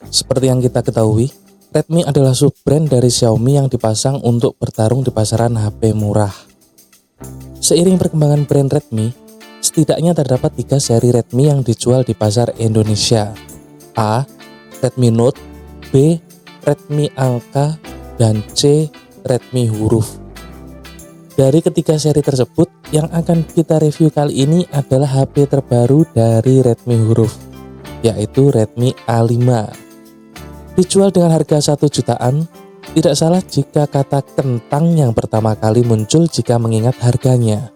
Seperti yang kita ketahui, Redmi adalah sub-brand dari Xiaomi yang dipasang untuk bertarung di pasaran HP murah. Seiring perkembangan brand Redmi, setidaknya terdapat 3 seri Redmi yang dijual di pasar Indonesia. A. Redmi Note, B. Redmi Angka, dan C. Redmi Huruf. Dari ketiga seri tersebut, yang akan kita review kali ini adalah HP terbaru dari Redmi Huruf, yaitu Redmi A5. Dijual dengan harga 1 jutaan, tidak salah jika kata kentang yang pertama kali muncul jika mengingat harganya.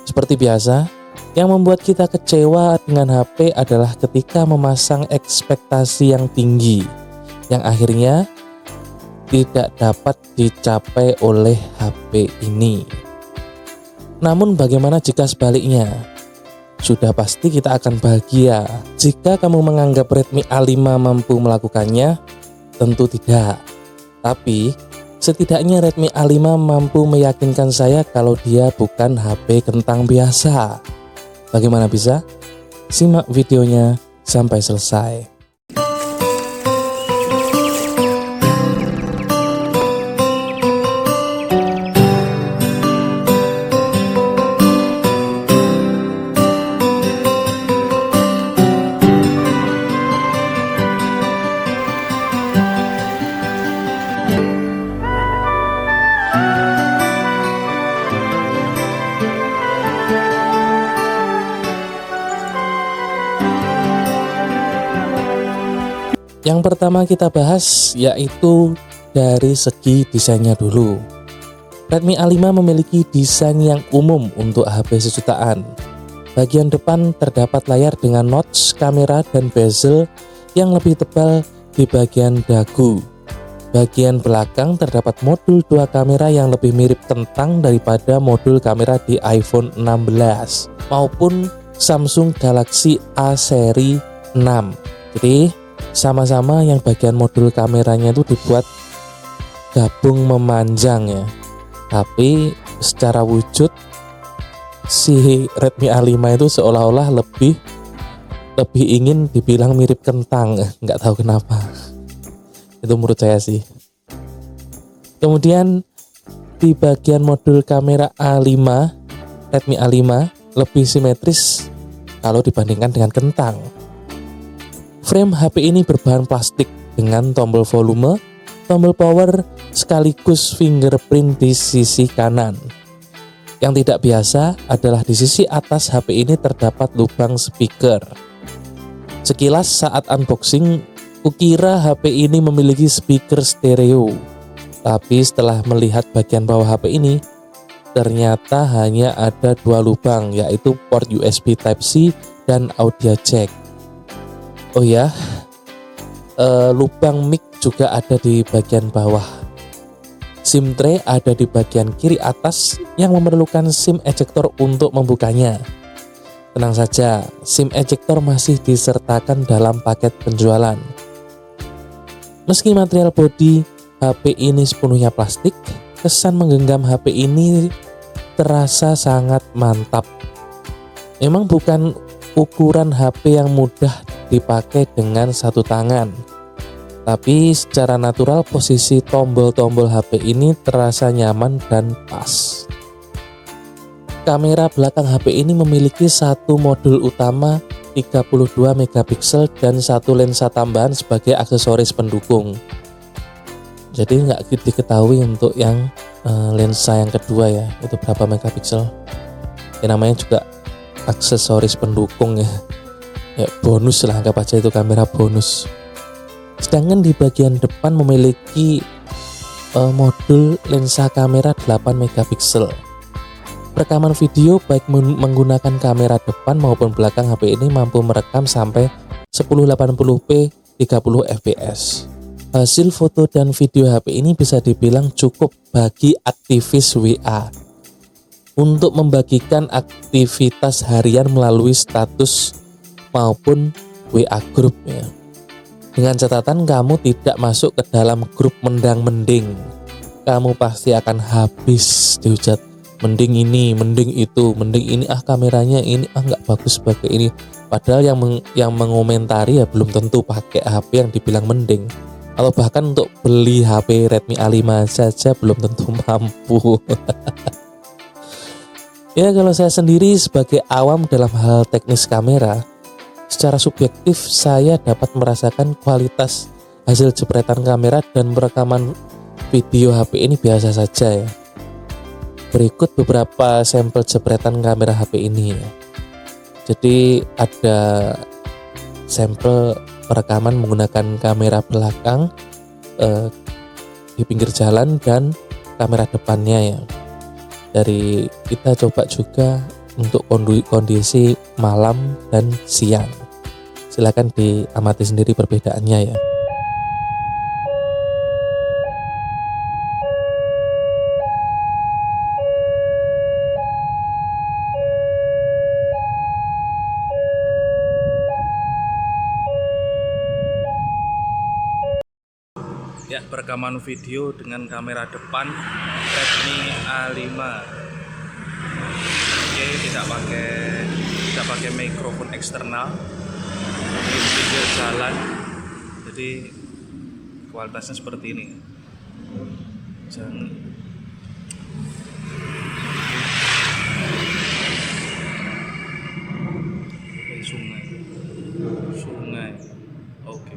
Seperti biasa, yang membuat kita kecewa dengan HP adalah ketika memasang ekspektasi yang tinggi, yang akhirnya tidak dapat dicapai oleh HP ini. Namun bagaimana jika sebaliknya? Sudah pasti kita akan bahagia. Jika kamu menganggap Redmi A5 mampu melakukannya, tentu tidak. Tapi setidaknya Redmi A5 mampu meyakinkan saya kalau dia bukan HP kentang biasa. Bagaimana bisa? Simak videonya sampai selesai. Yang pertama kita bahas yaitu dari segi desainnya dulu. Redmi A5 memiliki desain yang umum untuk HP sejutaan. Bagian depan terdapat layar dengan notch kamera dan bezel yang lebih tebal di bagian dagu. Bagian belakang terdapat modul 2 kamera yang lebih mirip kentang daripada modul kamera di iPhone 16 maupun Samsung Galaxy A seri 6. Jadi sama-sama yang bagian modul kameranya itu dibuat gabung memanjang ya. Tapi secara wujud si Redmi A5 itu seolah-olah lebih ingin dibilang mirip kentang, nggak tahu kenapa. Itu menurut saya sih. Kemudian di bagian modul kamera A5, Redmi A5 lebih simetris kalau dibandingkan dengan kentang. Frame HP ini berbahan plastik dengan tombol volume, tombol power, sekaligus fingerprint di sisi kanan. Yang tidak biasa adalah di sisi atas HP ini terdapat lubang speaker. Sekilas saat unboxing, kukira HP ini memiliki speaker stereo. Tapi setelah melihat bagian bawah HP ini, ternyata hanya ada 2 lubang, yaitu port USB Type-C dan audio jack. Oh ya, lubang mic juga ada di bagian bawah. SIM tray ada di bagian kiri atas yang memerlukan SIM ejector untuk membukanya. Tenang saja, SIM ejector masih disertakan dalam paket penjualan. Meski material bodi HP ini sepenuhnya plastik, kesan menggenggam HP ini terasa sangat mantap. Memang bukan ukuran HP yang mudah dipakai dengan satu tangan, tapi secara natural posisi tombol-tombol HP ini terasa nyaman dan pas. Kamera belakang HP ini memiliki satu modul utama 32 megapiksel dan satu lensa tambahan sebagai aksesoris pendukung. Jadi nggak diketahui untuk yang lensa yang kedua ya, itu berapa megapiksel. Ya namanya juga aksesoris pendukung ya. Ya bonus lah, anggap aja itu kamera bonus. Sedangkan di bagian depan memiliki modul lensa kamera 8 megapiksel. Rekaman video baik menggunakan kamera depan maupun belakang HP ini mampu merekam sampai 1080p 30 fps. Hasil foto dan video HP ini bisa dibilang cukup bagi aktivis WA untuk membagikan aktivitas harian melalui status maupun WA grup ya. Dengan catatan kamu tidak masuk ke dalam grup mendang-mending. Kamu pasti akan habis dihujat mending ini, mending itu, mending ini, kameranya ini nggak bagus sebagai ini. Padahal yang mengomentari ya belum tentu pakai HP yang dibilang mending, atau bahkan untuk beli HP Redmi A5 saja belum tentu mampu. Ya, kalau saya sendiri sebagai awam dalam hal teknis kamera, secara subjektif saya dapat merasakan kualitas hasil jepretan kamera dan perekaman video HP ini biasa saja ya. Berikut beberapa sampel jepretan kamera HP ini ya. Jadi ada sampel perekaman menggunakan kamera belakang di pinggir jalan dan kamera depannya ya. Dari kita coba juga untuk kondisi malam dan siang. Silakan diamati sendiri perbedaannya ya. Ya, perekaman video dengan kamera depan Redmi A5. Oke, tidak pakai mikrofon eksternal di pinggir jalan. Jadi kualitasnya seperti ini. Sungai. Oke.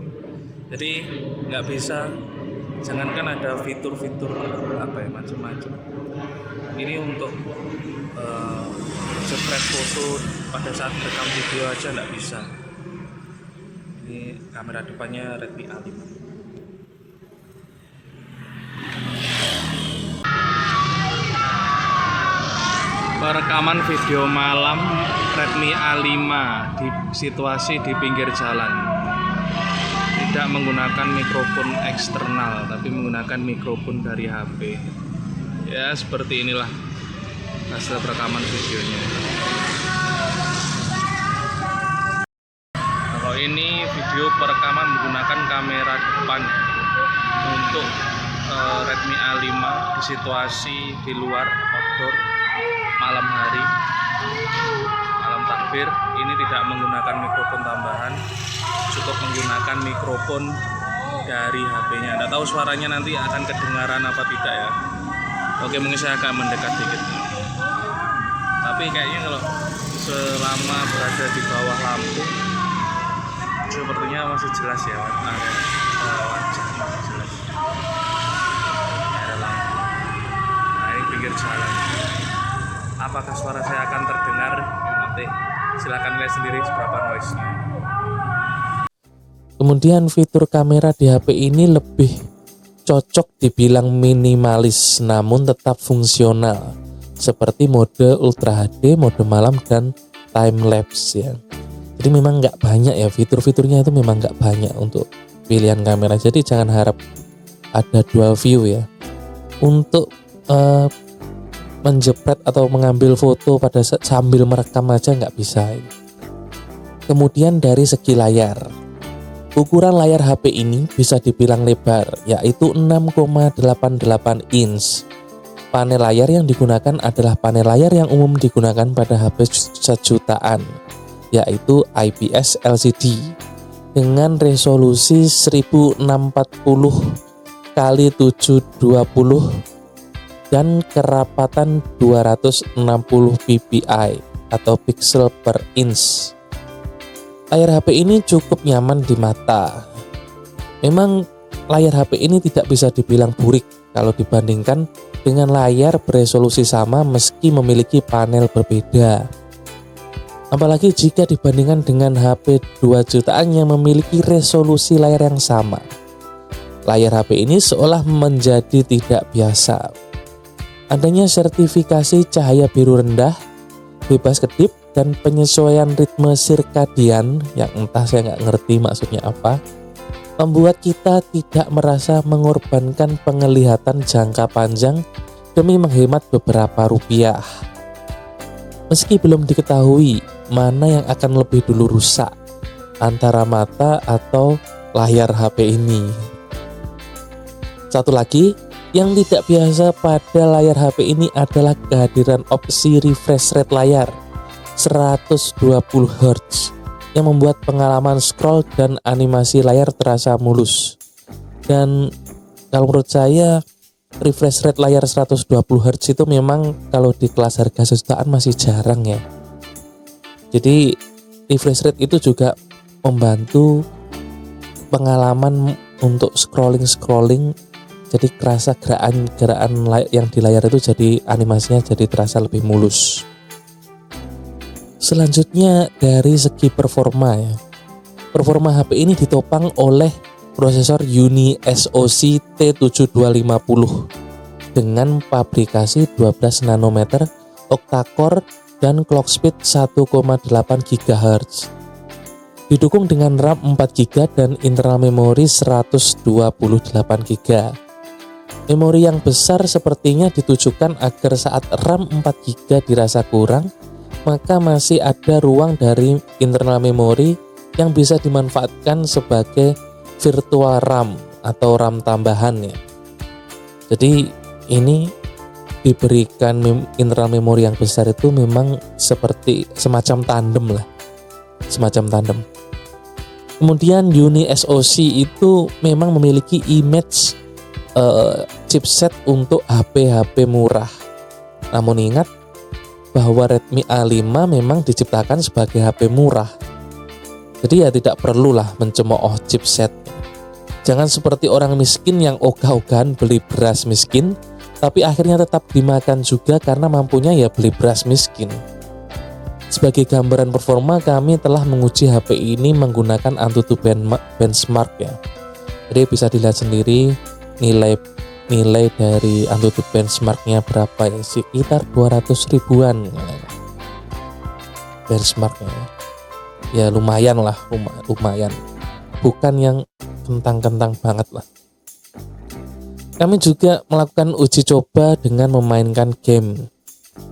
Jadi nggak bisa. Jangankan ada fitur-fitur macam-macam. Ini untuk jepret foto pada saat rekam video aja nggak bisa. Ini kamera depannya Redmi A5. Perekaman video malam Redmi A5 di situasi di pinggir jalan. Tidak menggunakan mikrofon eksternal, tapi menggunakan mikrofon dari HP. Ya, seperti inilah hasil rekaman videonya. Kalau ini video perekaman menggunakan kamera depan untuk Redmi A5 di situasi di luar outdoor malam hari, malam takbir. Ini tidak menggunakan mikrofon tambahan, cukup menggunakan mikrofon dari HP-nya. Nggak tahu suaranya nanti akan kedengaran apa tidak ya. Oke, mungkin saya akan mendekat dikit. Tapi kayaknya kalau selama berada di bawah lampu sepertinya masih jelas ya, ada wajah masih jelas. Ada lampu. Nah, ini pinggir jalan. Apakah suara saya akan terdengar? Ya, nanti silakan lihat sendiri seberapa noise-nya. Kemudian fitur kamera di HP ini lebih cocok dibilang minimalis namun tetap fungsional, seperti mode Ultra HD, mode malam, dan time lapse ya. Jadi memang nggak banyak ya, fitur-fiturnya itu memang nggak banyak untuk pilihan kamera. Jadi jangan harap ada dual view ya. Untuk menjepret atau mengambil foto pada sambil merekam aja nggak bisa. Kemudian dari segi layar, ukuran layar HP ini bisa dibilang lebar, yaitu 6,88 inch. Panel layar yang digunakan adalah panel layar yang umum digunakan pada HP sejutaan, yaitu IPS LCD dengan resolusi 1640 x 720 dan kerapatan 260 ppi atau pixel per inch. Layar HP ini cukup nyaman di mata. Memang layar HP ini tidak bisa dibilang burik kalau dibandingkan dengan layar beresolusi sama meski memiliki panel berbeda. Apalagi jika dibandingkan dengan HP 2 jutaan yang memiliki resolusi layar yang sama. Layar HP ini seolah menjadi tidak biasa. Adanya sertifikasi cahaya biru rendah, bebas kedip, dan penyesuaian ritme sirkadian yang entah saya nggak ngerti maksudnya apa, membuat kita tidak merasa mengorbankan penglihatan jangka panjang demi menghemat beberapa rupiah. Meski belum diketahui mana yang akan lebih dulu rusak, antara mata atau layar HP ini. Satu lagi, Yang tidak biasa pada layar HP ini adalah kehadiran opsi refresh rate layar 120 Hz yang membuat pengalaman scroll dan animasi layar terasa mulus. Dan kalau menurut saya refresh rate layar 120 Hz itu memang kalau di kelas harga sejutaan masih jarang ya. Jadi refresh rate itu juga membantu pengalaman untuk scrolling, jadi kerasa gerakan yang di layar itu jadi animasinya jadi terasa lebih mulus. Selanjutnya dari segi performa ya. Performa HP ini ditopang oleh prosesor Uni SoC T7250 dengan pabrikasi 12 nanometer, octa-core dan clock speed 1,8 GHz. Didukung dengan RAM 4GB dan internal memori 128 GB. Memori yang besar sepertinya ditujukan agar saat RAM 4GB dirasa kurang, maka masih ada ruang dari internal memori yang bisa dimanfaatkan sebagai virtual RAM atau RAM tambahan ya. Jadi ini diberikan internal memori yang besar itu memang seperti semacam tandem lah. Semacam tandem. Kemudian Uni SoC itu memang memiliki image chipset untuk HP-HP murah. Namun ingat bahwa Redmi A5 memang diciptakan sebagai HP murah. Jadi ya tidak perlulah mencemooh chipset. Jangan seperti orang miskin yang ogah-ogahan beli beras miskin, tapi akhirnya tetap dimakan juga karena mampunya ya beli beras miskin. Sebagai gambaran performa, kami telah menguji HP ini menggunakan Antutu benchmark ya. Jadi bisa dilihat sendiri nilai dari Antutu benchmarknya berapa ya, sekitar 200 ribuan benchmarknya. Ya lumayan lah, lumayan. Bukan yang kentang-kentang banget lah. Kami juga melakukan uji coba dengan memainkan game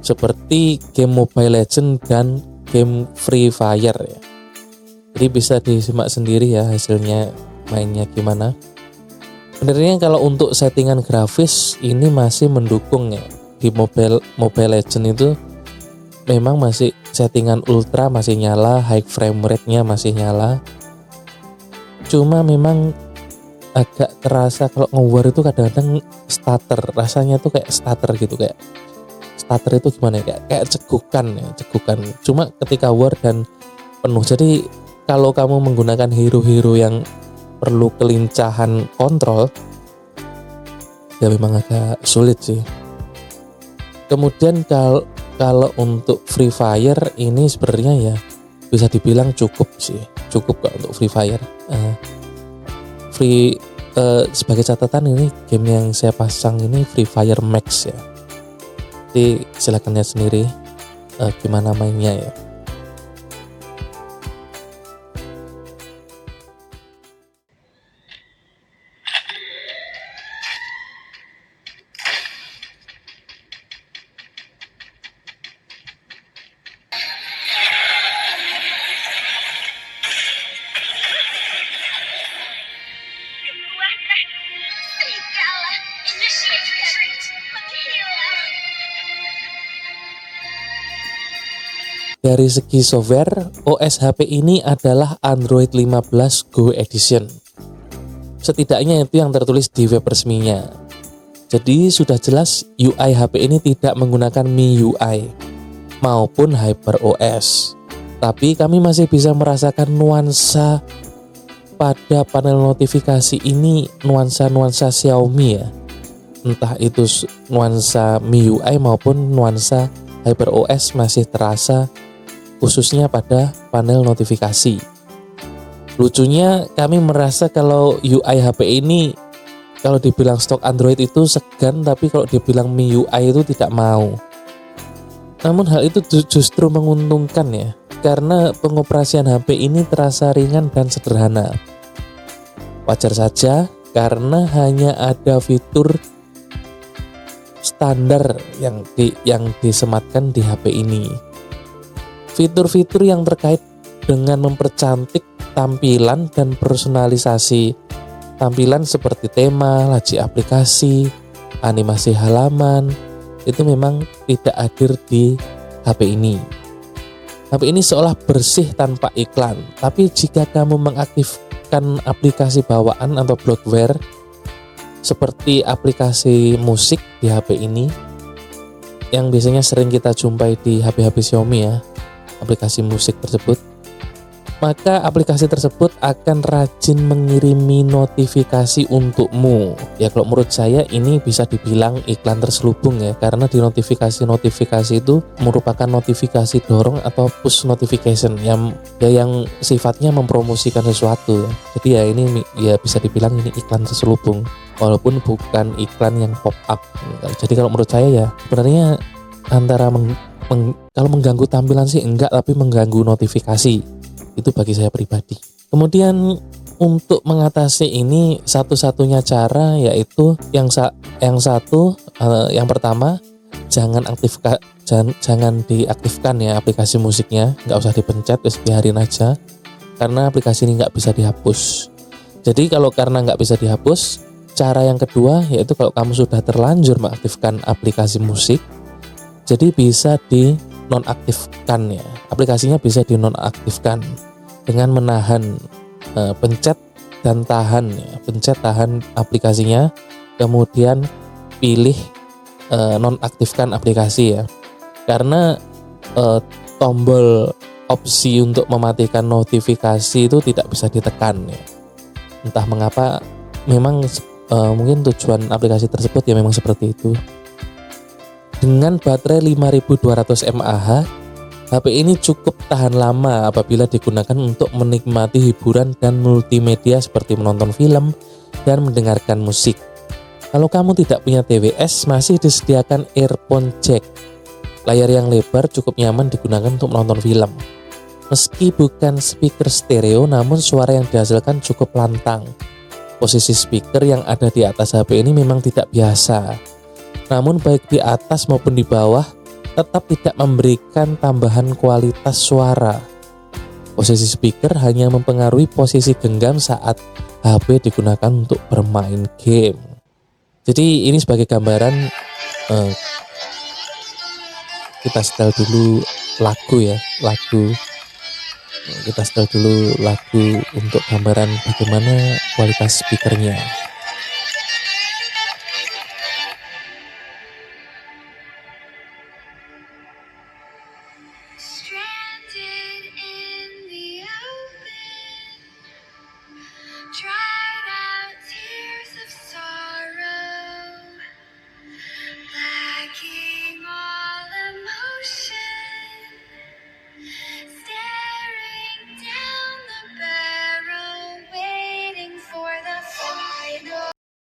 seperti game Mobile Legends dan game Free Fire ya. Jadi bisa disimak sendiri ya hasilnya mainnya gimana. Sebenarnya kalau untuk settingan grafis ini masih mendukung ya. Di Mobile Legends itu memang masih settingan ultra masih nyala, high frame rate-nya masih nyala. Cuma memang agak terasa kalau nge-war itu kadang-kadang stutter, rasanya tuh kayak stutter gitu, kayak stutter itu gimana ya, kayak cegukan. Cuma ketika war dan penuh. Jadi kalau kamu menggunakan hero-hero yang perlu kelincahan kontrol ya memang agak sulit sih. Kemudian kalau untuk Free Fire ini sebenarnya ya bisa dibilang cukup kok untuk Free Fire. Sebagai catatan ini game yang saya pasang ini Free Fire Max ya. Jadi silakan lihat sendiri gimana mainnya ya. Dari segi software, OS HP ini adalah Android 15 Go Edition. Setidaknya itu yang tertulis di web resminya. Jadi sudah jelas UI HP ini tidak menggunakan MIUI maupun HyperOS. Tapi kami masih bisa merasakan nuansa pada panel notifikasi ini, nuansa Xiaomi ya. Entah itu nuansa MIUI maupun nuansa HyperOS masih terasa khususnya pada panel notifikasi. Lucunya kami merasa kalau UI HP ini kalau dibilang stok Android itu segan, tapi kalau dibilang MIUI itu tidak mau. Namun hal itu justru menguntungkan ya, karena pengoperasian HP ini terasa ringan dan sederhana. Wajar saja karena hanya ada fitur standar yang disematkan di HP ini. Fitur-fitur yang terkait dengan mempercantik tampilan dan personalisasi tampilan seperti tema, laci aplikasi, animasi halaman, itu memang tidak hadir di HP ini. HP ini seolah bersih tanpa iklan, tapi jika kamu mengaktifkan aplikasi bawaan atau bloatware seperti aplikasi musik di HP ini, yang biasanya sering kita jumpai di HP-HP Xiaomi ya, aplikasi musik tersebut, maka aplikasi tersebut akan rajin mengirimi notifikasi untukmu. Ya kalau menurut saya ini bisa dibilang iklan terselubung ya, karena di notifikasi itu merupakan notifikasi dorong atau push notification yang sifatnya mempromosikan sesuatu ya. Jadi ya ini ya bisa dibilang ini iklan terselubung, walaupun bukan iklan yang pop up. Jadi kalau menurut saya ya sebenarnya antara kalau mengganggu tampilan sih enggak, tapi mengganggu notifikasi. Itu bagi saya pribadi. Kemudian untuk mengatasi ini satu-satunya cara yaitu yang pertama jangan diaktifkan ya aplikasi musiknya, nggak usah dipencet, biarin aja karena aplikasi ini nggak bisa dihapus. Jadi kalau karena nggak bisa dihapus, cara yang kedua yaitu kalau kamu sudah terlanjur mengaktifkan aplikasi musik, jadi bisa di nonaktifkan ya, aplikasinya bisa dinonaktifkan dengan menahan pencet dan tahan ya, pencet tahan aplikasinya, kemudian pilih nonaktifkan aplikasi ya, karena tombol opsi untuk mematikan notifikasi itu tidak bisa ditekan ya, entah mengapa, memang mungkin tujuan aplikasi tersebut ya memang seperti itu. Dengan baterai 5200 mAh, HP ini cukup tahan lama apabila digunakan untuk menikmati hiburan dan multimedia seperti menonton film dan mendengarkan musik. Kalau kamu tidak punya TWS, masih disediakan earphone jack. Layar yang lebar cukup nyaman digunakan untuk menonton film. Meski bukan speaker stereo, namun suara yang dihasilkan cukup lantang. Posisi speaker yang ada di atas HP ini memang tidak biasa. Namun baik di atas maupun di bawah tetap tidak memberikan tambahan kualitas suara. Posisi speaker hanya mempengaruhi posisi genggam saat HP digunakan untuk bermain game. Jadi ini sebagai gambaran, kita setel dulu lagu ya, kita setel dulu lagu untuk gambaran bagaimana kualitas speakernya.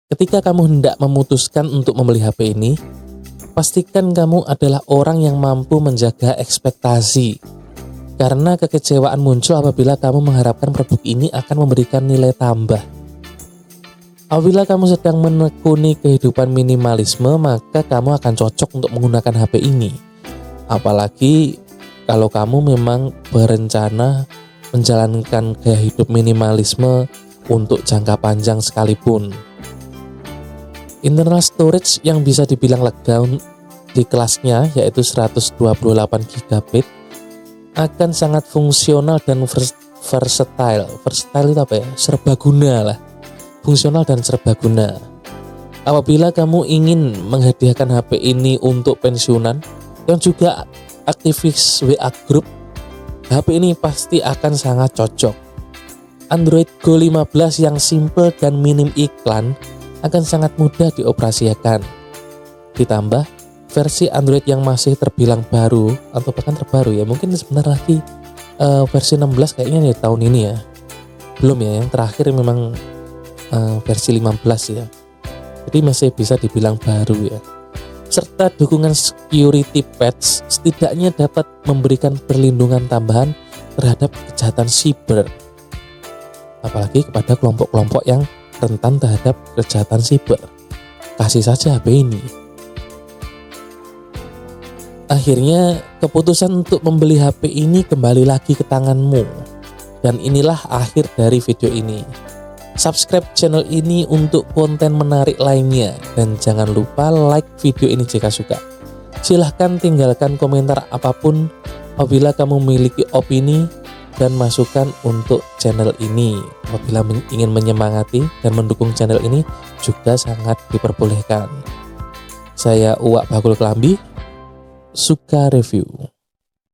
Ketika kamu hendak memutuskan untuk membeli HP ini, pastikan kamu adalah orang yang mampu menjaga ekspektasi. Karena kekecewaan muncul apabila kamu mengharapkan produk ini akan memberikan nilai tambah. Apabila kamu sedang menekuni kehidupan minimalisme, maka kamu akan cocok untuk menggunakan HP ini. Apalagi kalau kamu memang berencana menjalankan gaya hidup minimalisme untuk jangka panjang sekalipun. Internal storage yang bisa dibilang lega di kelasnya yaitu 128 GB akan sangat fungsional dan versatile. Versatile itu apa ya? Serbaguna lah. Fungsional dan serbaguna. Apabila kamu ingin menghadiahkan HP ini untuk pensiunan yang juga aktivis WA Group, HP ini pasti akan sangat cocok. Android Go 15 yang simple dan minim iklan akan sangat mudah dioperasikan. Ditambah versi Android yang masih terbilang baru atau bahkan terbaru ya, mungkin sebentar lagi versi 16 kayaknya di tahun ini ya, belum ya, yang terakhir memang versi 15 ya, jadi masih bisa dibilang baru ya. Serta dukungan security patch setidaknya dapat memberikan perlindungan tambahan terhadap kejahatan siber, apalagi kepada kelompok-kelompok yang rentan terhadap kejahatan siber. Kasih saja HP ini. Akhirnya keputusan untuk membeli HP ini kembali lagi ke tanganmu. Dan inilah akhir dari video ini. Subscribe channel ini untuk konten menarik lainnya. Dan jangan lupa like video ini jika suka. Silahkan tinggalkan komentar apapun apabila kamu memiliki opini dan masukan untuk channel ini. Apabila ingin menyemangati dan mendukung channel ini juga sangat diperbolehkan. Saya Uwak Bakul Kelambi, Suka Review.